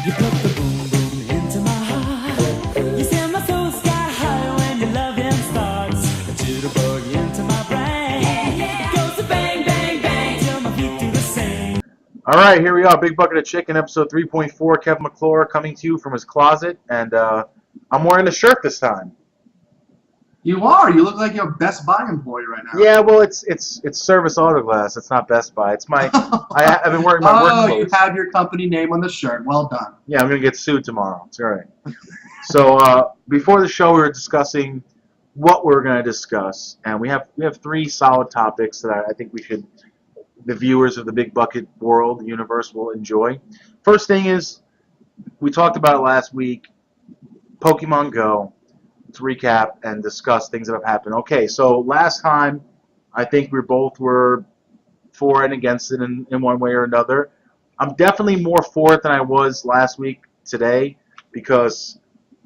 You put the boom boom into my heart. You send my soul sky high when your loving starts. A jitterbug into my brain. It goes to bang, bang, bang till my feet do the same. All right, here we are, Big Bucket of Chicken, episode 3.4. Kevin McClure coming to you from his closet, and I'm wearing a shirt this time. You are. You look like you're a Best Buy employee right now. Yeah, well, it's Service Auto Glass. It's not Best Buy. It's my I've been wearing my work clothes. Oh, you have your company name on the shirt. Well done. Yeah, I'm gonna get sued tomorrow. It's all right. So before the show, we were discussing what we're gonna discuss, and we have three solid topics that I think the viewers of the Big Bucket world, the universe, will enjoy. First thing is, we talked about it last week, Pokemon Go. To recap and discuss things that have happened. Okay, so last time, I think we both were for and against it in one way or another. I'm definitely more for it than I was last week today because,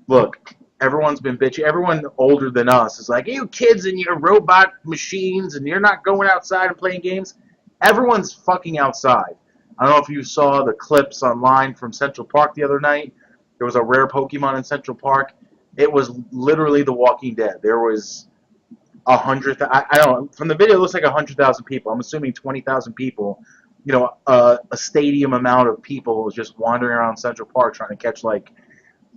look, everyone's been bitchy. Everyone older than us is like, you kids and your robot machines and you're not going outside and playing games. Everyone's fucking outside. I don't know if you saw the clips online from Central Park the other night. There was a rare Pokemon in Central Park. It was literally The Walking Dead. There was 100. I don't know. From the video, it looks like 100,000 people. I'm assuming 20,000 people. You know, a stadium amount of people just wandering around Central Park trying to catch, like,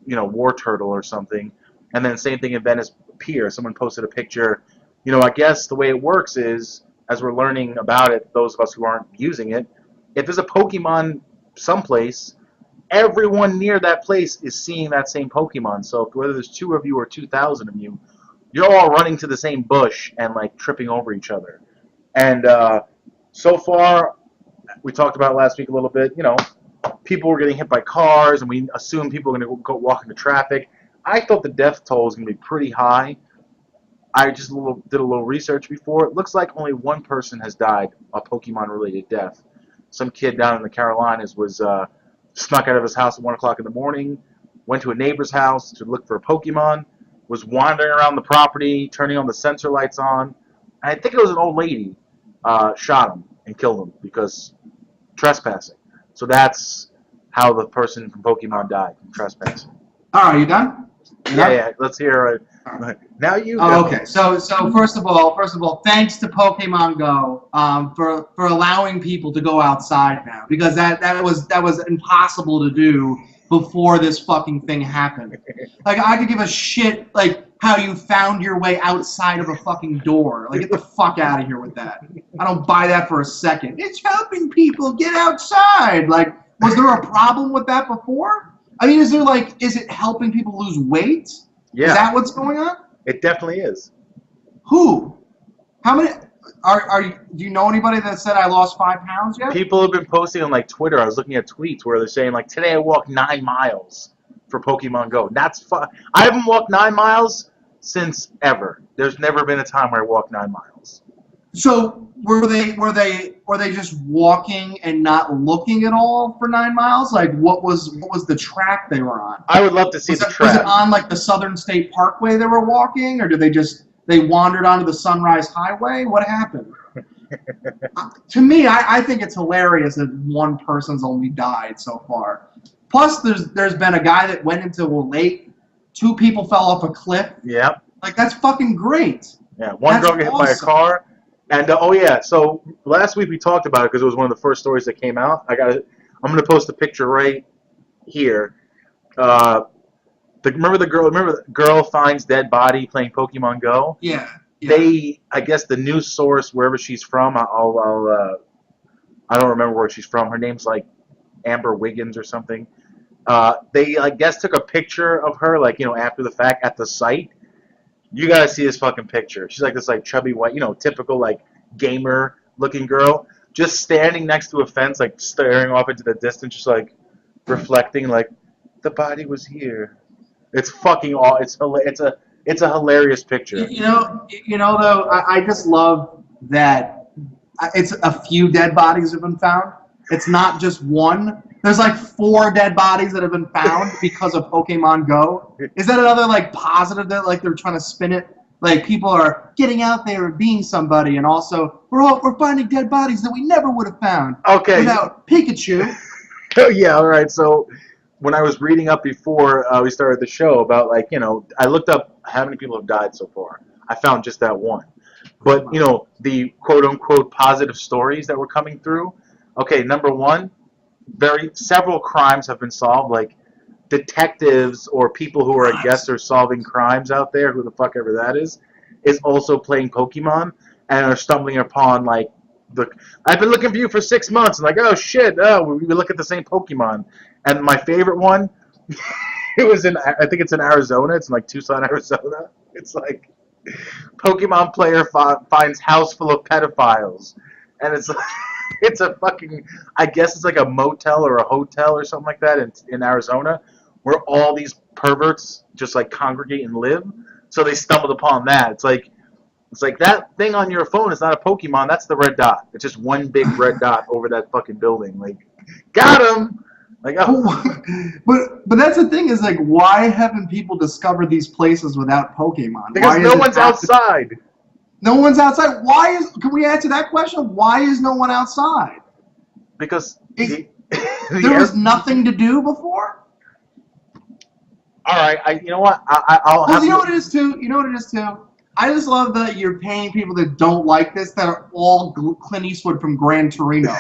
you know, war turtle or something. And then same thing in Venice Pier. Someone posted a picture. You know, I guess the way it works is, as we're learning about it, those of us who aren't using it, if there's a Pokemon someplace, everyone near that place is seeing that same Pokemon. So whether there's 2 of you or 2,000 of you, you're all running to the same bush and like tripping over each other. And so far, we talked about it last week a little bit. You know, people were getting hit by cars, and we assumed people were going to go walk into traffic. I thought the death toll was going to be pretty high. I just did a little research before. It looks like only one person has died a Pokemon-related death. Some kid down in the Carolinas was snuck out of his house at 1 o'clock in the morning, went to a neighbor's house to look for a Pokemon, was wandering around the property, turning on the sensor lights on. And I think it was an old lady, shot him and killed him because trespassing. So that's how the person from Pokemon died, from trespassing. All right, you done? Yeah, let's hear it. Now you go. Oh, okay. So first of all, thanks to Pokemon Go for allowing people to go outside now, because that was impossible to do before this fucking thing happened. Like, I could give a shit like how you found your way outside of a fucking door. Like, get the fuck out of here with that. I don't buy that for a second. It's helping people get outside. Like, was there a problem with that before? I mean, is it helping people lose weight? Yeah. Is that what's going on? It definitely is. Who? How many? Do you know anybody that said I lost 5 pounds yet? People have been posting on like Twitter. I was looking at tweets where they're saying like, today I walked 9 miles for Pokemon Go. That's fun. I haven't walked 9 miles since ever. There's never been a time where I walked 9 miles. So were they just walking and not looking at all for 9 miles? Like, what was the track they were on? I would love to see the track. Was it on like the Southern State Parkway they were walking, or did they wandered onto the Sunrise Highway? What happened? To me, I think it's hilarious that one person's only died so far. Plus, there's been a guy that went into a lake. 2 people fell off a cliff. Yep. Like, that's fucking great. Yeah, one girl got hit by a car. And, oh, yeah, so last week we talked about it because it was one of the first stories that came out. I'm going to post a picture right here. Remember the girl finds dead body playing Pokemon Go? Yeah. I guess the news source, wherever she's from, I don't remember where she's from. Her name's like Amber Wiggins or something. They, I guess, took a picture of her, like, you know, after the fact at the site. You gotta see this fucking picture. She's like this, like, chubby white, you know, typical, like, gamer-looking girl, just standing next to a fence, like, staring off into the distance, just, like, reflecting, like, the body was here. It's fucking awesome. It's a hilarious picture. You know, though, I just love that it's a few dead bodies have been found. It's not just one. There's like 4 dead bodies that have been found because of Pokemon Go. Is that another like positive that like they're trying to spin it? Like, people are getting out there and being somebody, and also we're finding dead bodies that we never would have found. Okay. Without Pikachu. Oh yeah, all right. So when I was reading up before we started the show about like, I looked up how many people have died so far. I found just that one. But, the quote unquote positive stories that were coming through. Okay, number one, several crimes have been solved. Like detectives or people who are, I guess, are solving crimes out there, who the fuck ever that is also playing Pokemon and are stumbling upon like I've been looking for you for 6 months, and like, oh shit, we look at the same Pokemon. And my favorite one, I think it's in Arizona. It's in like Tucson, Arizona. It's like Pokemon player finds house full of pedophiles, and it's it's a fucking, I guess it's like a motel or a hotel or something like that in Arizona, where all these perverts just like congregate and live. So they stumbled upon that. It's like that thing on your phone is not a Pokemon. That's the red dot. It's just one big red dot over that fucking building. Like, got him. Like, oh. But that's the thing is like, why haven't people discovered these places without Pokemon? Because no one's outside. No one's outside. Can we answer that question? Why is no one outside? Because there was nothing to do before. All right, you know what? I'll have. You know what it is too. I just love that you're paying people that don't like this that are all Clint Eastwood from Gran Torino.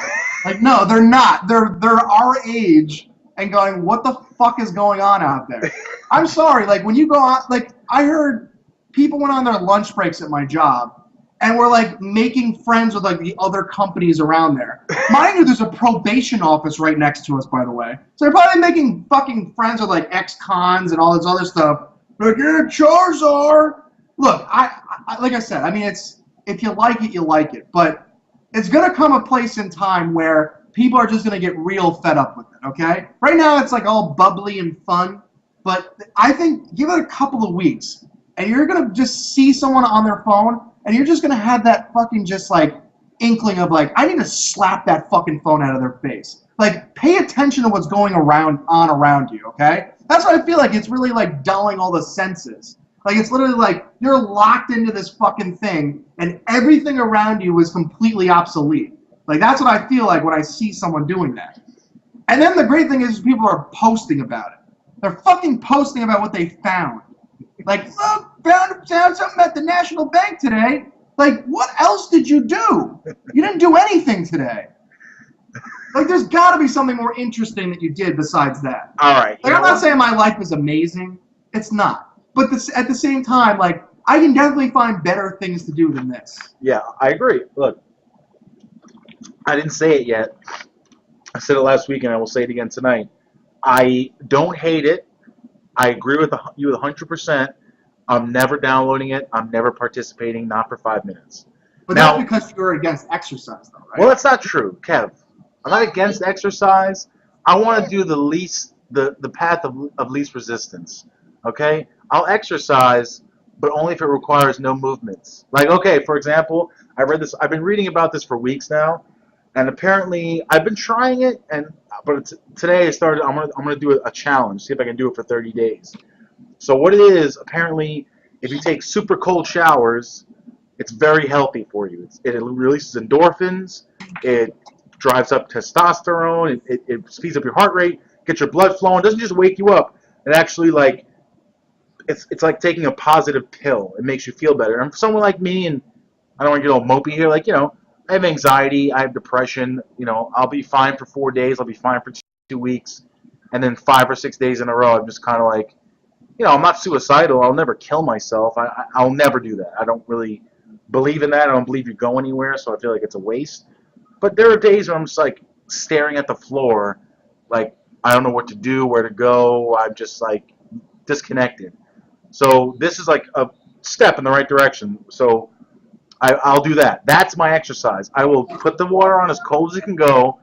Like, no, they're not. They're our age and going, what the fuck is going on out there? I'm sorry. Like, when you go out, like, I heard people went on their lunch breaks at my job and were, like, making friends with, like, the other companies around there. Mind you, there's a probation office right next to us, by the way. So they're probably making fucking friends with, like, ex-cons and all this other stuff. Like, yeah, Charizard. Look, I like I said, I mean, it's if you like it, you like it. But it's going to come a place in time where people are just going to get real fed up with it, okay? Right now, it's like all bubbly and fun. But I think give it a couple of weeks, and you're going to just see someone on their phone, and you're just going to have that fucking just, like, inkling of, like, I need to slap that fucking phone out of their face. Like, pay attention to what's going on around you, okay? That's what I feel like. It's really, like, dulling all the senses. Like, it's literally like you're locked into this fucking thing, and everything around you is completely obsolete. Like, that's what I feel like when I see someone doing that. And then the great thing is people are posting about it. They're fucking posting about what they found. Like, look, found something at the National Bank today. Like, what else did you do? You didn't do anything today. Like, there's got to be something more interesting that you did besides that. All right. Like, I'm not saying my life was amazing. It's not. But at the same time, like, I can definitely find better things to do than this. Yeah, I agree. Look, I didn't say it yet. I said it last week, and I will say it again tonight. I don't hate it. I agree with you 100%. I'm never downloading it. I'm never participating, not for 5 minutes. But that's because you're against exercise, though, right? Well, that's not true, Kev. I'm not against exercise. I want to do the path of least resistance. Okay? I'll exercise, but only if it requires no movements. Like, okay, for example, I've been reading about this for weeks now, and apparently I've been trying it, but today I'm gonna do a challenge, see if I can do it for 30 days. So what it is, apparently, if you take super cold showers, it's very healthy for you. It releases endorphins, it drives up testosterone, it speeds up your heart rate, gets your blood flowing. It doesn't just wake you up. It actually, like, it's like taking a positive pill. It makes you feel better. And for someone like me, and I don't want to get all mopey here, like, I have anxiety, I have depression, I'll be fine for 4 days, I'll be fine for 2 weeks, and then 5 or 6 days in a row, I'm just kind of like, I'm not suicidal, I'll never kill myself, I'll never do that. I don't really believe in that, I don't believe you go anywhere, so I feel like it's a waste. But there are days where I'm just like staring at the floor, like, I don't know what to do, where to go, I'm just like disconnected. So this is like a step in the right direction. So I'll do that. That's my exercise. I will put the water on as cold as it can go,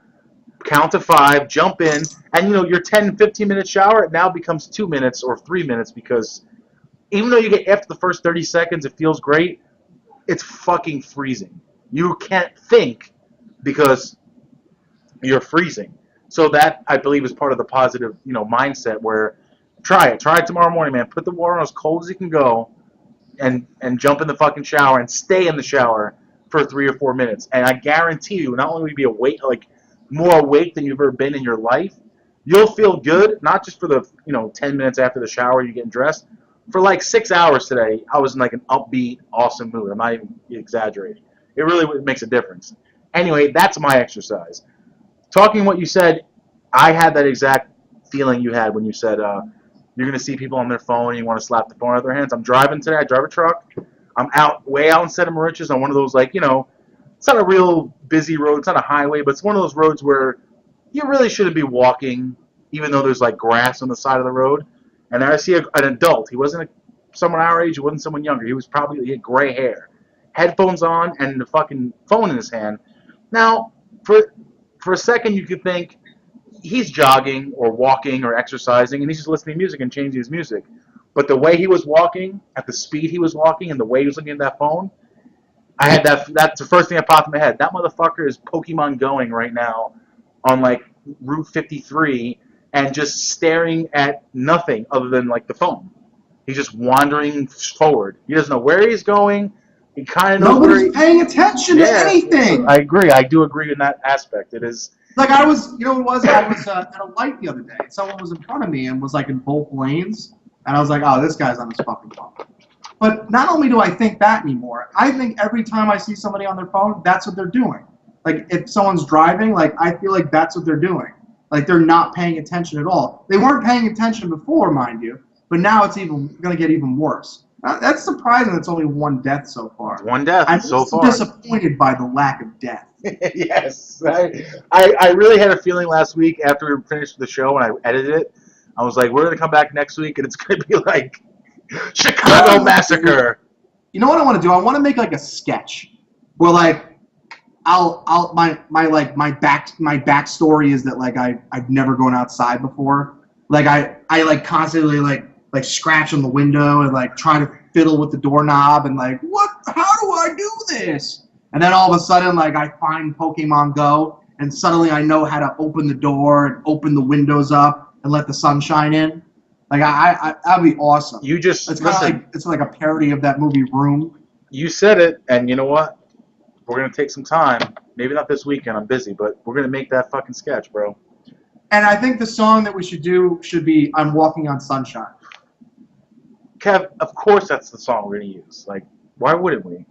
count to 5, jump in, and your 10, 15-minute shower, it now becomes 2 minutes or 3 minutes, because even though you get after the first 30 seconds, it feels great, it's fucking freezing. You can't think because you're freezing. So that, I believe, is part of the positive, mindset where try it tomorrow morning, man. Put the water on as cold as you can go, and jump in the fucking shower and stay in the shower for 3 or 4 minutes. And I guarantee you, not only will you be awake, like more awake than you've ever been in your life, you'll feel good, not just for the 10 minutes after the shower you getting dressed. For like 6 hours today, I was in like an upbeat, awesome mood. I'm not even exaggerating. It really makes a difference. Anyway, that's my exercise. Talking what you said, I had that exact feeling you had when you said you're going to see people on their phone and you want to slap the phone out of their hands. I'm driving today. I drive a truck. I'm way out in Santa Mauritius on one of those, like, it's not a real busy road. It's not a highway, but it's one of those roads where you really shouldn't be walking, even though there's like grass on the side of the road. And I see an adult. He wasn't someone our age. He wasn't someone younger. He had gray hair, headphones on, and the fucking phone in his hand. Now, for a second, you could think he's jogging or walking or exercising, and he's just listening to music and changing his music. But the way he was walking, at the speed he was walking, and the way he was looking at that phone, I had that's the first thing that popped in my head. That motherfucker is Pokemon going right now on like Route 53 and just staring at nothing other than like the phone. He's just wandering forward. He doesn't know where he's going. He kind of knows Nobody's paying attention to anything. I agree. I do agree in that aspect. It is. Like I was, I was at a light the other day. Someone was in front of me and was like in both lanes, and I was like, oh, this guy's on his fucking phone. But not only do I think that anymore, I think every time I see somebody on their phone, that's what they're doing. Like if someone's driving, like I feel like that's what they're doing. Like they're not paying attention at all. They weren't paying attention before, mind you, but now it's even going to get even worse. That's surprising. It's only one death so far. One death I'm so far. disappointed by the lack of death. Yes, I really had a feeling last week after we finished the show and I edited it. I was like, we're going to come back next week and it's going to be like Chicago Massacre. You know what I want to do? I want to make like a sketch where like my backstory is that like I've never gone outside before. Like I like constantly like scratch on the window and like try to fiddle with the doorknob and like how do I do this? And then all of a sudden like I find Pokemon Go and suddenly I know how to open the door and open the windows up and let the sunshine in. Like that'd be awesome. You just it's kind of like it's like a parody of that movie Room. You said it, and you know what? We're gonna take some time. Maybe not this weekend. I'm busy, but we're gonna make that fucking sketch, bro. And I think the song that we should do should be "I'm Walking on Sunshine." Kev, of course that's the song we're gonna use. Like, why wouldn't we?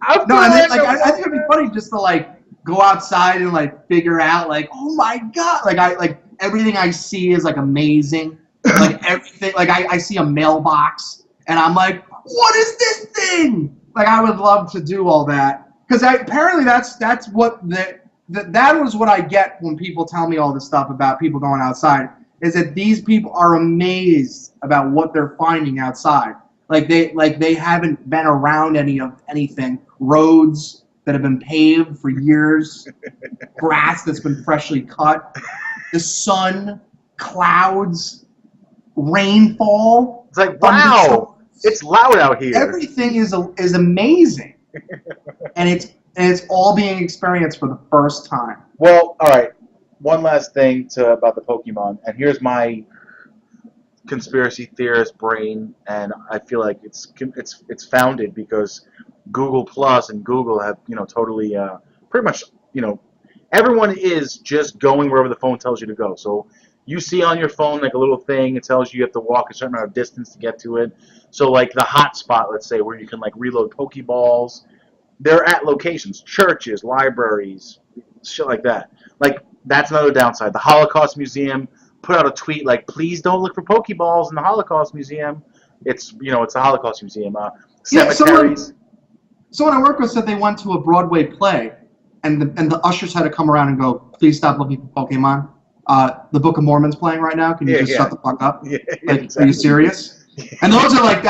I think it'd be funny just to like go outside and like figure out like, oh my god, like everything I see is like amazing. Like everything, like I see a mailbox and I'm like, what is this thing? Like I would love to do all that because apparently that's what that was what I get when people tell me all this stuff about people going outside. Is that these people are amazed about what they're finding outside. Like they haven't been around anything. Roads that have been paved for years, grass that's been freshly cut, the sun, clouds, rainfall. It's like, wow, it's loud out here. Everything is amazing, and it's all being experienced for the first time. Well, all right. One last thing about the Pokemon, and here's my conspiracy theorist brain, and I feel like it's founded because Google Plus and Google have totally pretty much everyone is just going wherever the phone tells you to go. So you see on your phone like a little thing, it tells you have to walk a certain amount of distance to get to it. So like the hot spot, let's say, where you can like reload Pokeballs, they're at locations, churches, libraries, shit like that. Like that's another downside. The Holocaust Museum put out a tweet like, please don't look for Pokeballs in the Holocaust Museum. It's it's the Holocaust Museum. Cemeteries. Someone I work with said they went to a Broadway play, and the ushers had to come around and go, please stop looking for Pokemon. The Book of Mormon's playing right now. Can you just shut the fuck up? Yeah, like, exactly. Are you serious? And those are like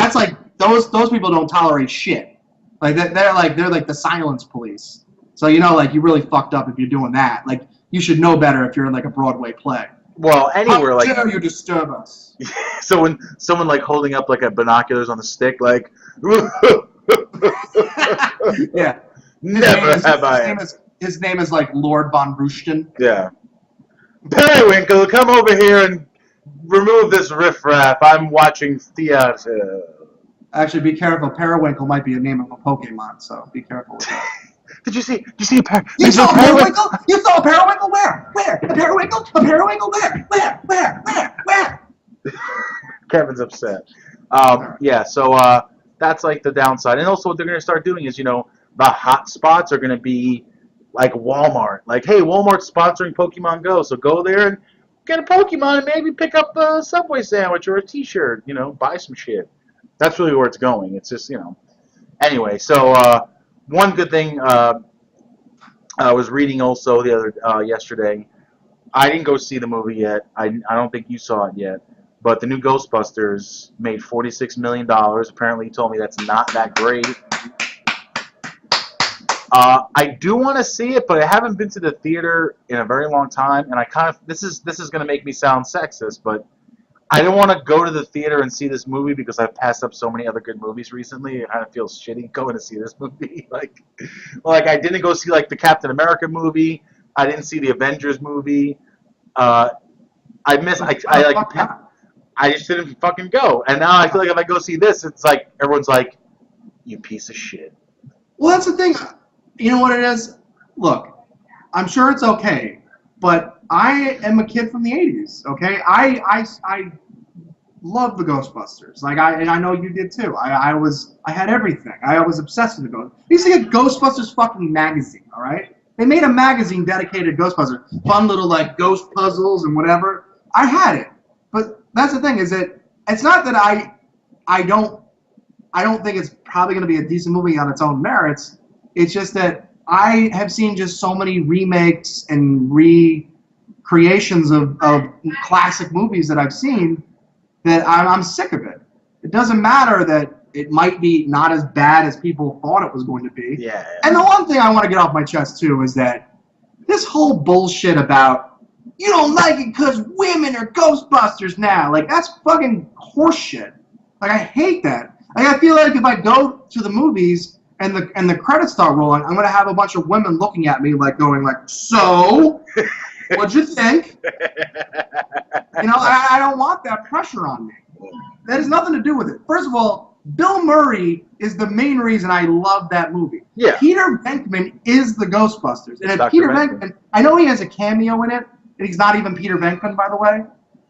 those people don't tolerate shit. Like they're like the silence police. So like you really fucked up if you're doing that. Like you should know better if you're in like a Broadway play. Well, anywhere like. How dare you disturb us? So when someone like holding up like a binoculars on the stick, like. Yeah. His name is like Lord Von Rushton. Yeah. Periwinkle, come over here and remove this riffraff. I'm watching theater. Actually, be careful. Periwinkle might be a name of a Pokemon, so be careful with that. Did you see? Did you see a pair? You saw a periwinkle? You saw a periwinkle? Where? Where? A periwinkle? A periwinkle? Where? Where? Where? Where? Where? Kevin's upset. Yeah, so that's like the downside. And also what they're going to start doing is, the hot spots are going to be like Walmart. Like, hey, Walmart's sponsoring Pokemon Go, so go there and get a Pokemon and maybe pick up a Subway sandwich or a T-shirt, buy some shit. That's really where it's going. It's just, Anyway, so one good thing I was reading also yesterday. I didn't go see the movie yet. I don't think you saw it yet. But the new Ghostbusters made $46 million. Apparently, he told me that's not that great. I do want to see it, but I haven't been to the theater in a very long time. And I kind of this is going to make me sound sexist, but I don't want to go to the theater and see this movie because I've passed up so many other good movies recently. It kind of feels shitty going to see this movie. like I didn't go see like the Captain America movie. I didn't see the Avengers movie. I just didn't fucking go. And now I feel like if I go see this, it's like everyone's like, you piece of shit. Well, that's the thing. You know what it is? Look, I'm sure it's okay, but I am a kid from the 80s, okay? I love the Ghostbusters. And I know you did too. I had everything. I was obsessed with the Ghostbusters. I used to get Ghostbusters fucking magazine, all right? They made a magazine dedicated to Ghostbusters. Fun little like ghost puzzles and whatever. I had it. But that's the thing, is that it's not that I don't think it's probably going to be a decent movie on its own merits. It's just that I have seen just so many remakes and recreations of classic movies that I've seen that I'm sick of it. It doesn't matter that it might be not as bad as people thought it was going to be. Yeah. And the one thing I want to get off my chest, too, is that this whole bullshit about you don't like it because women are Ghostbusters now. Like, that's fucking horseshit. Like, I hate that. Like, I feel like if I go to the movies and the credits start rolling, I'm going to have a bunch of women looking at me like going like, so, what'd you think? I don't want that pressure on me. That has nothing to do with it. First of all, Bill Murray is the main reason I love that movie. Yeah. Peter Venkman is the Ghostbusters. And if Dr. Peter Venkman. Venkman, I know he has a cameo in it, and he's not even Peter Venkman, by the way.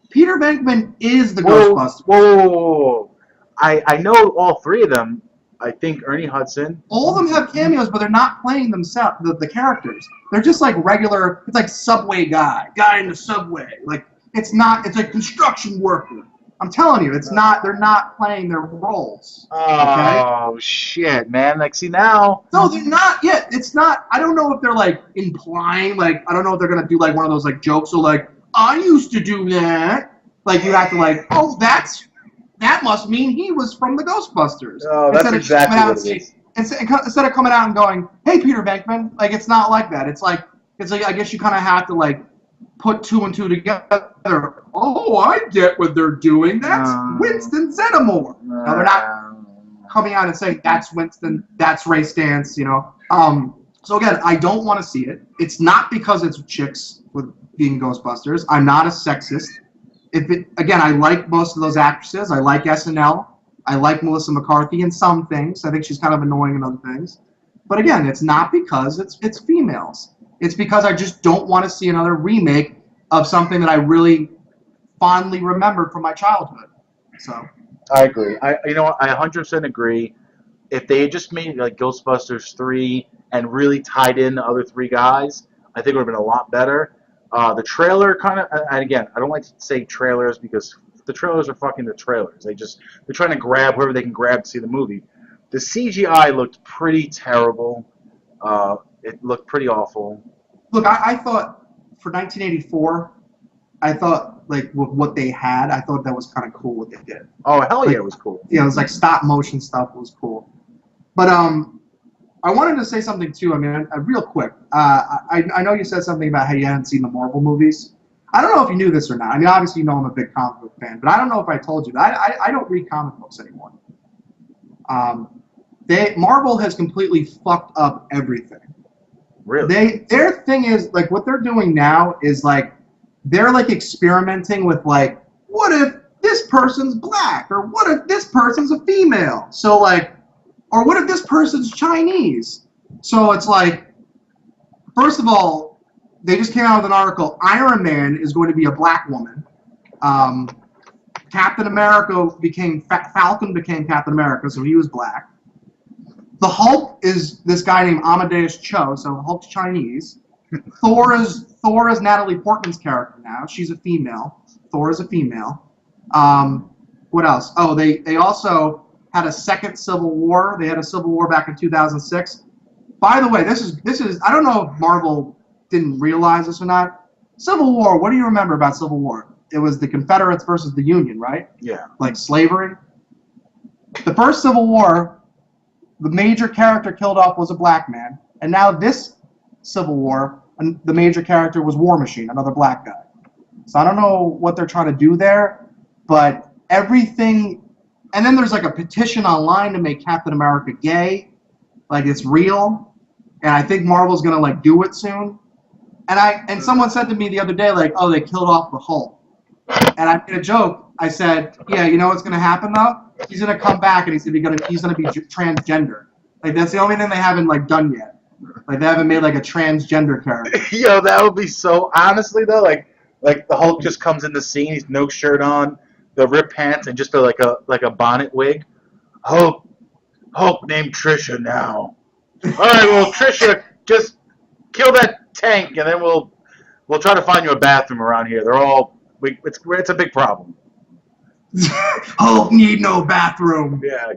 Peter Venkman is the Ghostbusters. Whoa. I know all three of them. I think Ernie Hudson. All of them have cameos, but they're not playing themselves, the characters. They're just like regular, it's like subway guy in the subway. Like, it's a construction worker. I'm telling you, it's not, they're not playing their roles. Oh, okay? Shit, man. Like, see, now. No, they're not yet. It's not, I don't know if they're like implying, like, I don't know if they're going to do like one of those like jokes, so like, I used to do that. Like, you have to like, oh, that must mean he was from the Ghostbusters. Oh, that's exactly what it is. Instead of coming out and going, hey, Peter Venkman, like, it's not like that. It's like I guess you kind of have to like put two and two together. Oh, I get what they're doing. That's Winston Zeddemore. No, they're not coming out and saying that's Winston, that's Ray Stantz, So again, I don't want to see it. It's not because it's chicks with being Ghostbusters. I'm not a sexist. Again, I like most of those actresses. I like SNL. I like Melissa McCarthy in some things. I think she's kind of annoying in other things. But again, it's not because it's females. It's because I just don't want to see another remake of something that I really fondly remembered from my childhood. So I agree. I 100% agree. If they had just made like Ghostbusters 3 and really tied in the other three guys, I think it would have been a lot better. The trailer kind of, and again, I don't like to say trailers because the trailers are fucking the trailers. They're trying to grab whoever they can grab to see the movie. The CGI looked pretty terrible. It looked pretty awful. Look, I thought for 1984, I thought like with what they had, I thought that was kind of cool what they did. Oh, hell yeah, it was cool. Yeah, it was like stop motion stuff was cool. But I wanted to say something too. I mean, real quick. I know you said something about how you hadn't seen the Marvel movies. I don't know if you knew this or not. I mean, obviously you know I'm a big comic book fan, but I don't know if I told you that. I don't read comic books anymore. Marvel has completely fucked up everything. Really? Their thing is like what they're doing now is like they're like experimenting with like what if this person's black or what if this person's a female? So like. Or what if this person's Chinese? So it's like, first of all, they just came out with an article. Iron Man is going to be a black woman. Captain America Falcon became Captain America, so he was black. The Hulk is this guy named Amadeus Cho, so Hulk's Chinese. Thor is Natalie Portman's character now. She's a female. Thor is a female. What else? Oh, they also had a second Civil War. They had a Civil War back in 2006. By the way, this is I don't know if Marvel didn't realize this or not. Civil War. What do you remember about Civil War? It was the Confederates versus the Union, right? Yeah. Like slavery. The first Civil War, the major character killed off was a black man, and now this Civil War, the major character was War Machine, another black guy. So I don't know what they're trying to do there, but everything. And then there's like a petition online to make Captain America gay, like it's real, and I think Marvel's gonna like do it soon. And someone said to me the other day, like, oh, they killed off the Hulk. And I made a joke. I said, yeah, you know what's going to happen, though? He's going to come back, and he's going to be transgender. Like, that's the only thing they haven't, like, done yet. Like, they haven't made, like, a transgender character. Yo, that would be so... Honestly, though, like the Hulk just comes in the scene, he's no shirt on, the ripped pants, and just like a bonnet wig. Hulk named Trisha now. All right, well, Trisha, just kill that tank, and then we'll try to find you a bathroom around here. They're all... It's a big problem. Hulk need no bathroom. Yeah.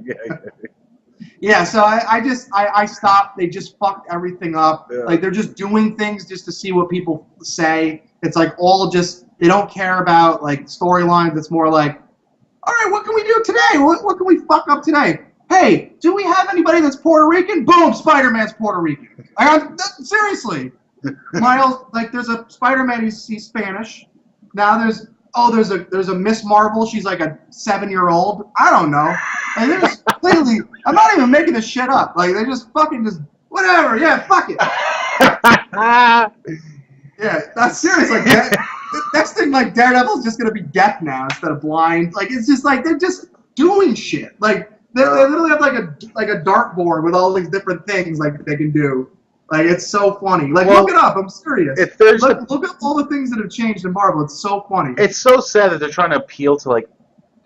Yeah, so I stopped. They just fucked everything up. Yeah. Like, they're just doing things just to see what people say. It's like all just, they don't care about, like, storylines. It's more like, all right, what can we do today? What can we fuck up today? Hey, do we have anybody that's Puerto Rican? Boom, Spider-Man's Puerto Rican. Seriously. Miles, like, there's a Spider-Man, he's Spanish. Now there's a Miss Marvel. She's like a 7-year-old. I don't know. Like, they're just clearly. I'm not even making this shit up. Like, they just fucking just whatever. Yeah, fuck it. Yeah, that's serious. Like next thing, like Daredevil's just gonna be deaf now instead of blind. Like, it's just like they're just doing shit. Like they literally have like a dartboard with all these different things like they can do. Like, it's so funny. Like, look it up. I'm serious. Look at all the things that have changed in Marvel. It's so funny. It's so sad that they're trying to appeal to, like,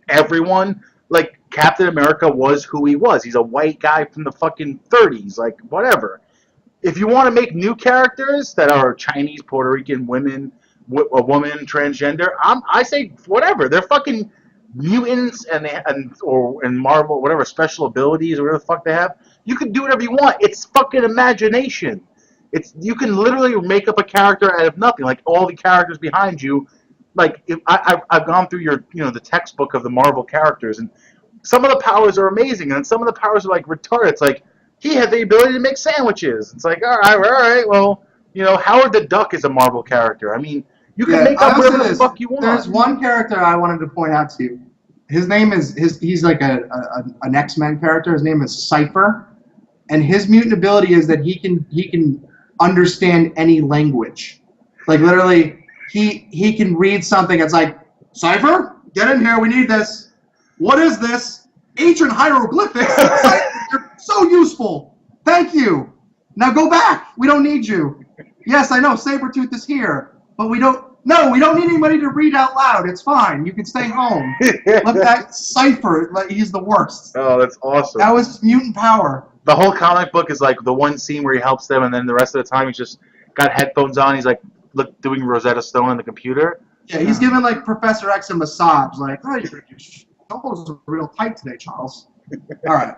everyone. Like, Captain America was who he was. He's a white guy from the fucking 30s. Like, whatever. If you want to make new characters that are Chinese, Puerto Rican, women, a woman, transgender, I say whatever. They're fucking mutants and Marvel, whatever, special abilities or whatever the fuck they have. You can do whatever you want. It's fucking imagination. You can literally make up a character out of nothing. Like, all the characters behind you. Like, I've gone through the textbook of the Marvel characters, and some of the powers are amazing, and some of the powers are like retarded. It's like, he had the ability to make sandwiches. It's like, all right. Well, Howard the Duck is a Marvel character. I mean, you can make up whatever the fuck you want. There's one character I wanted to point out to you. His name is he's like an X-Men character. His name is Cypher. And his mutant ability is that he can understand any language. Like, literally, he can read something. It's like, Cypher, get in here. We need this. What is this? Ancient hieroglyphics. You're so useful. Thank you. Now go back. We don't need you. Yes, I know. Sabretooth is here, but we don't need anybody to read out loud. It's fine. You can stay home. Look at Cypher. Like, he's the worst. Oh, that's awesome. That was mutant power. The whole comic book is like the one scene where he helps them, and then the rest of the time he's just got headphones on. He's like doing Rosetta Stone on the computer. Yeah, he's giving like Professor X a massage. Like, oh, your shoulders are real tight today, Charles. All right.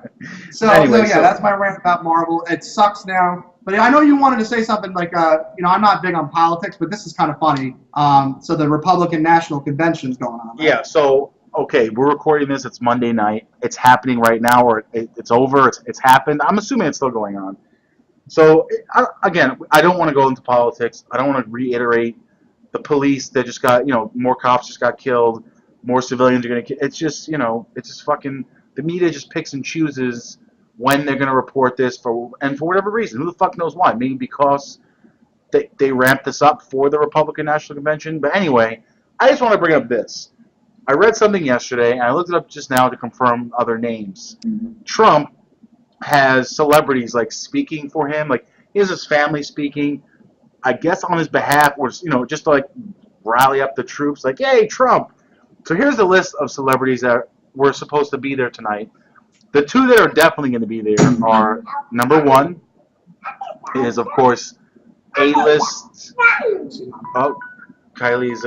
So that's my rant about Marvel. It sucks now. But I know you wanted to say something like, I'm not big on politics, but this is kind of funny. So the Republican National Convention's going on. Right? Yeah, so, okay, we're recording this. It's Monday night. It's happening right now, or it's over. It's happened. I'm assuming it's still going on. So, again, I don't want to go into politics. I don't want to reiterate the police that just got, more cops just got killed. More civilians are going to get. It's just, it's just fucking, the media just picks and chooses when they're going to report this for whatever reason. Who the fuck knows why? Maybe because they ramped this up for the Republican National Convention. But anyway, I just want to bring up this. I read something yesterday, and I looked it up just now to confirm other names. Mm-hmm. Trump has celebrities like speaking for him. Like he has his family speaking, I guess, on his behalf, or just to like rally up the troops. Like, hey, Trump. So here's the list of celebrities that were supposed to be there tonight. The two that are definitely going to be there are number one is of course A-list. Oh, Kylie's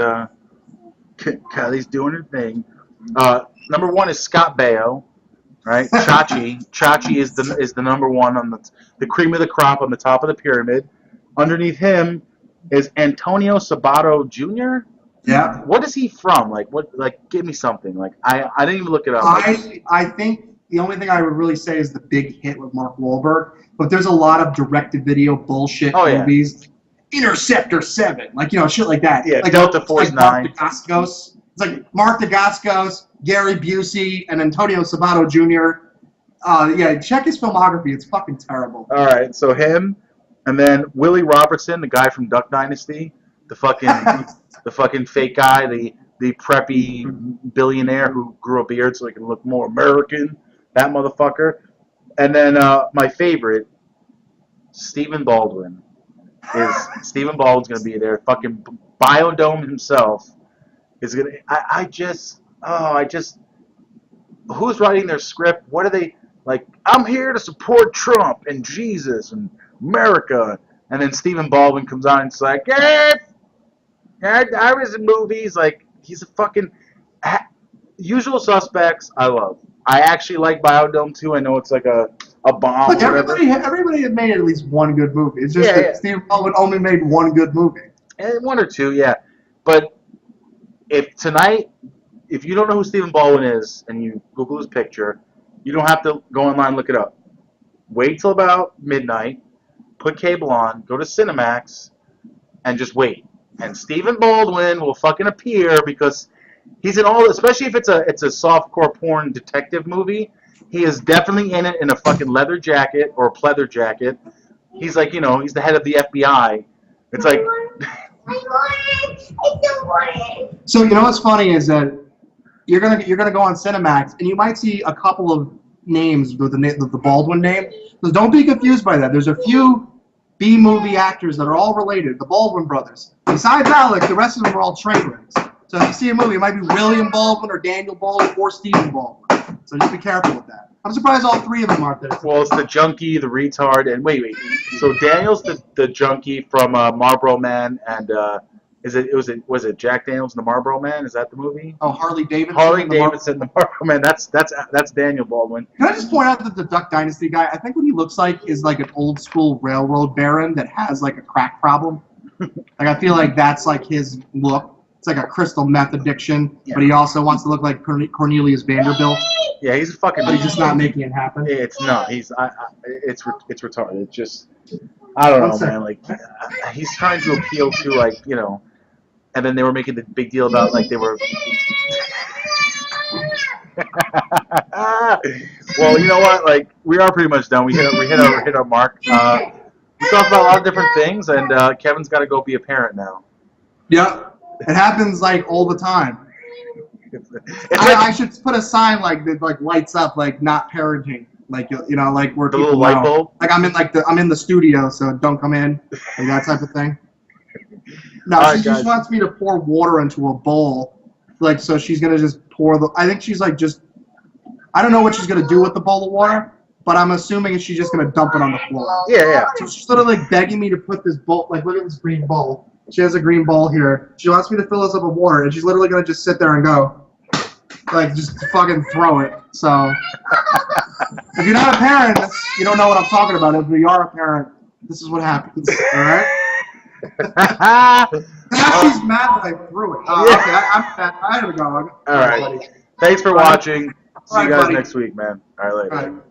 Kylie's doing her thing. Number one is Scott Baio, right? Chachi. Chachi is the number one on the cream of the crop on the top of the pyramid. Underneath him is Antonio Sabato Jr. Yeah. What is he from? Like what? Like give me something. Like I didn't even look it up. I think the only thing I would really say is the big hit with Mark Wahlberg. But there's a lot of direct-to-video bullshit movies. Interceptor 7, like shit like that. Yeah, like Delta Force 9. Mark Dacascos. It's like Mark Dacascos, Gary Busey, and Antonio Sabato Jr. Yeah, check his filmography. It's fucking terrible. All right, so him, and then Willie Robertson, the guy from Duck Dynasty, the fucking fake guy, the preppy billionaire who grew a beard so he can look more American. That motherfucker. And then my favorite, Stephen Baldwin. Stephen Baldwin's gonna be there. Fucking Biodome himself is gonna. I just. Who's writing their script? What are they like? I'm here to support Trump and Jesus and America. And then Stephen Baldwin comes on and it's like, yeah, I was in movies. Like he's a fucking Usual Suspects. I love. I actually like Biodome too. I know it's like a bomb. Look, everybody had made at least one good movie. It's just that Steve Baldwin only made one good movie. And one or two, yeah. But if you don't know who Stephen Baldwin is and you Google his picture, you don't have to go online and look it up. Wait till about midnight, put cable on, go to Cinemax, and just wait. And Stephen Baldwin will fucking appear because he's in all, especially if it's a softcore porn detective movie. He is definitely in it in a fucking leather jacket or a pleather jacket. He's like, he's the head of the FBI. It's like. So what's funny is that you're gonna go on Cinemax and you might see a couple of names with the Baldwin name. So don't be confused by that. There's a few B-movie actors that are all related, the Baldwin brothers. Besides Alex, the rest of them are all train wrecks. So if you see a movie, it might be William Baldwin or Daniel Baldwin or Stephen Baldwin. So just be careful with that. I'm surprised all three of them aren't there. Well, it's the junkie, the retard, and wait. So Daniel's the junkie from Marlboro Man, and was it Jack Daniels and the Marlboro Man? Is that the movie? Oh, Harley Davidson. Harley Davidson, the Marlboro Man. That's Daniel Baldwin. Can I just point out that the Duck Dynasty guy, I think what he looks like is like an old school railroad baron that has like a crack problem. Like I feel like that's like his look. It's like a crystal meth addiction, but he also wants to look like Cornelius Vanderbilt. Yeah, he's a fucking. But he's just not making it happen. It's not. It's retarded. It's just. I don't know, man. Like he's trying to appeal to like and then they were making the big deal about like they were. Well, you know what? Like we are pretty much done. We hit our mark. We talked about a lot of different things, and Kevin's got to go be a parent now. Yep. It happens like all the time. I should put a sign like that, like lights up, like not parenting, like like where the people little light bulb. Like I'm in the studio, so don't come in, like that type of thing. No, she just wants me to pour water into a bowl, like so she's gonna just pour the. I think she's like just. I don't know what she's gonna do with the bowl of water, but I'm assuming she's just gonna dump it on the floor. Yeah. So she's sort of like begging me to put this bowl, like look at this green bowl. She has a green bowl here. She wants me to fill this up with water, and she's literally gonna just sit there and go, like, just fucking throw it. So, if you're not a parent, you don't know what I'm talking about. If you are a parent, this is what happens. All right. Now she's mad that I threw it. Okay, I'm mad. I gotta go. All right. Thanks for watching. See you guys next week, man. All right, later.